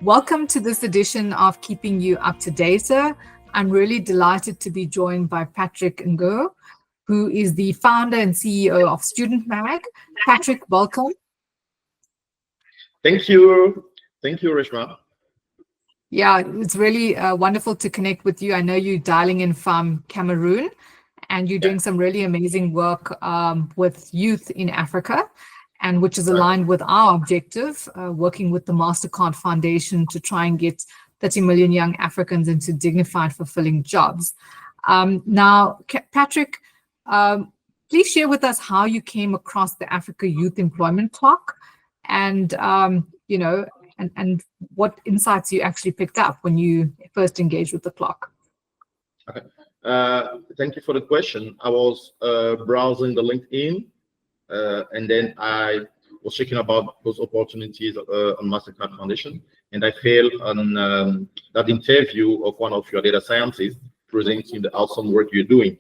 Welcome to this edition of Keeping You Up to Date. I'm really delighted to be joined by Patrick Ngounou, who is the founder and CEO of Student Mag. Patrick, welcome. Thank you. Thank you, Reshma. Yeah, it's really wonderful to connect with you. I know you're dialing in from Cameroon, and you're doing some really amazing work with youth in Africa, and which is aligned with our objective, working with the MasterCard Foundation to try and get 30 million young Africans into dignified, fulfilling jobs. Now, Patrick, please share with us how you came across the Africa Youth Employment Clock, and and what insights you actually picked up when you first engaged with the clock. Okay. Thank you for the question. I was browsing the LinkedIn, and then I was checking about those opportunities on MasterCard Foundation, and I failed on that interview of one of your data scientists presenting the awesome work you're doing.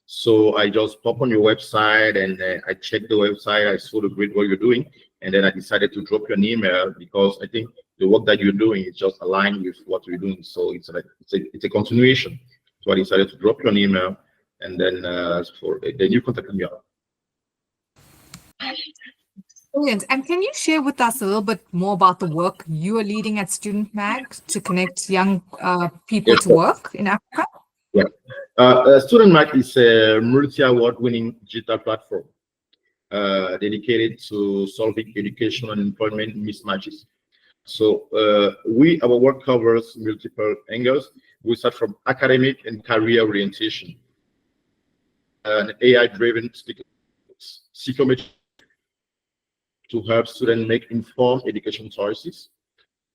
So I just popped on your website and I checked the website. I saw the great work you're doing, and then I decided to drop you an email because I think the work that you're doing is just aligned with what we're doing. So it's a continuation. So I decided to drop you an email, and then then you contacted me. Brilliant. And can you share with us a little bit more about the work you are leading at Student Mag to connect young people to work in Africa? Yeah. Student Mag is a multi-award-winning digital platform dedicated to solving education and employment mismatches. So our work covers multiple angles. We start from academic and career orientation, an AI-driven psychometric to help students make informed education choices.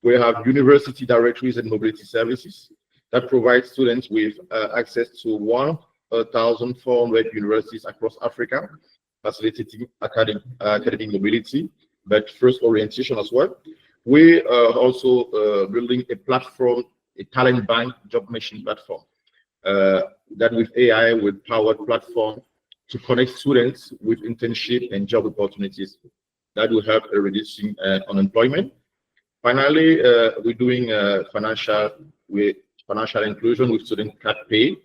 We have university directories and mobility services that provide students with access to 1,400 universities across Africa, facilitating academic mobility, but first orientation as well. We are also building a platform, a talent bank job matching platform that with AI will power platform to connect students with internship and job opportunities that will help reducing unemployment. Finally, we're doing financial inclusion with student card pay.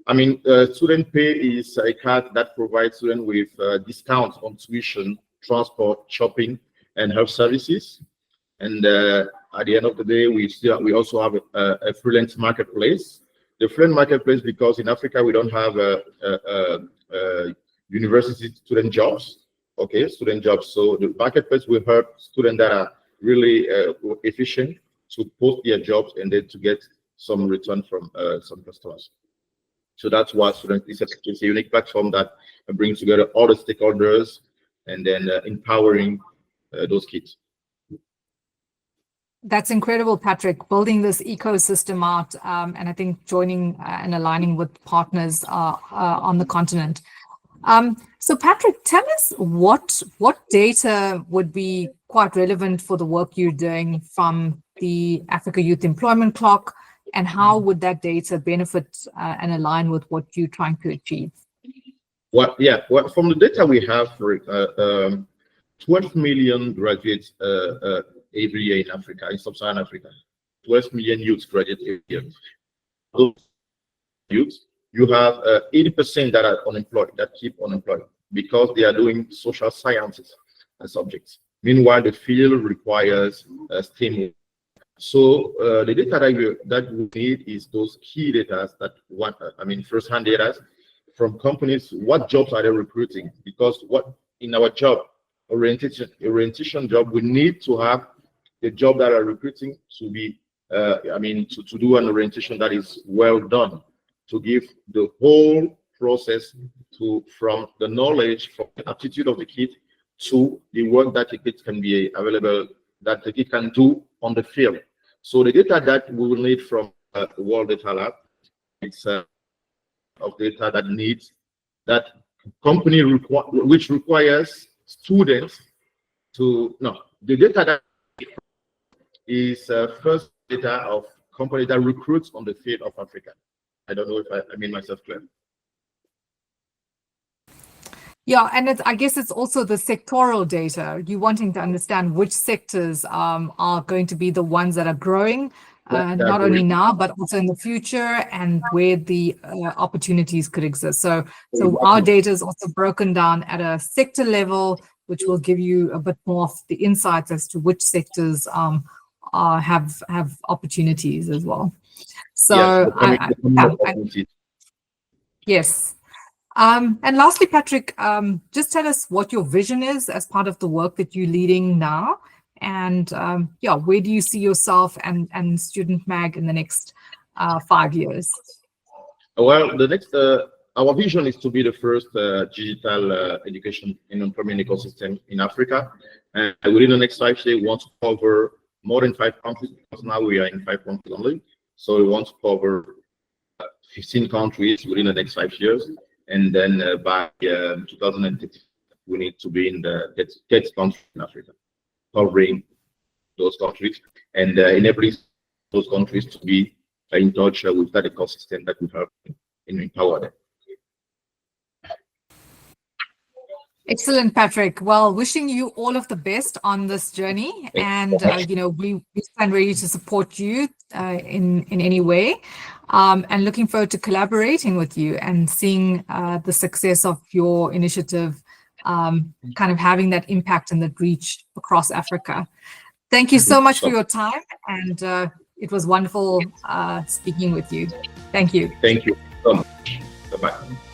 I mean, student pay is a card that provides students with discounts on tuition, transport, shopping, and health services. And at the end of the day, we also have a freelance marketplace. The freelance marketplace, because in Africa we don't have university student jobs. Okay, student jobs. So the marketplace will help students that are really efficient to post their jobs and then to get some return from some customers. So that's why it's a unique platform that brings together all the stakeholders and then empowering those kids. That's incredible, Patrick, building this ecosystem out, and I think joining and aligning with partners on the continent. So Patrick, tell us what data would be quite relevant for the work you're doing from the Africa Youth Employment Clock, and how would that data benefit and align with what you're trying to achieve? Well, from the data we have, for 12 million graduates every year in Africa, in sub-Saharan Africa. 12 million youths graduate every year. Those youths, you have 80% that are unemployed, that keep unemployed because they are doing social sciences subjects. Meanwhile, the field requires STEM. So the data that we need is those key data first-hand data from companies. What jobs are they recruiting? Because in our job orientation job, we need to have the job that are recruiting to be, to do an orientation that is well done, to give the whole process from the knowledge, from the aptitude of the kid to the work that the kid can be available, that the kid can do on the field. So the data that we will need from the World Data Lab, it's of data that company which requires students to the data that is first data of company that recruits on the field of Africa. I don't know if I made myself clear. Yeah, and I guess it's also the sectoral data. You wanting to understand which sectors are going to be the ones that are growing, not only now but also in the future, and where the opportunities could exist. So our data is also broken down at a sector level, which will give you a bit more of the insights as to which sectors have opportunities as well. So yes. And lastly, Patrick, just tell us what your vision is as part of the work that you're leading now. And yeah, where do you see yourself and Student Mag in the next 5 years? Well, our vision is to be the first digital education and employment ecosystem in Africa. And within the next 5 years, we want to cover more than 5 countries, because now we are in 5 countries only. So we want to cover 15 countries within the next 5 years. And then by 2030, we need to be in the 30 countries in Africa, covering those countries and enabling those countries to be in touch with that ecosystem that we have and empower them. Excellent, Patrick. Well, wishing you all of the best on this journey, and you know, we stand ready to support you in any way, and looking forward to collaborating with you and seeing the success of your initiative, kind of having that impact and that reach across Africa. Thank you so much for your time, and it was wonderful speaking with you. Thank you. Thank you so much. Bye-bye.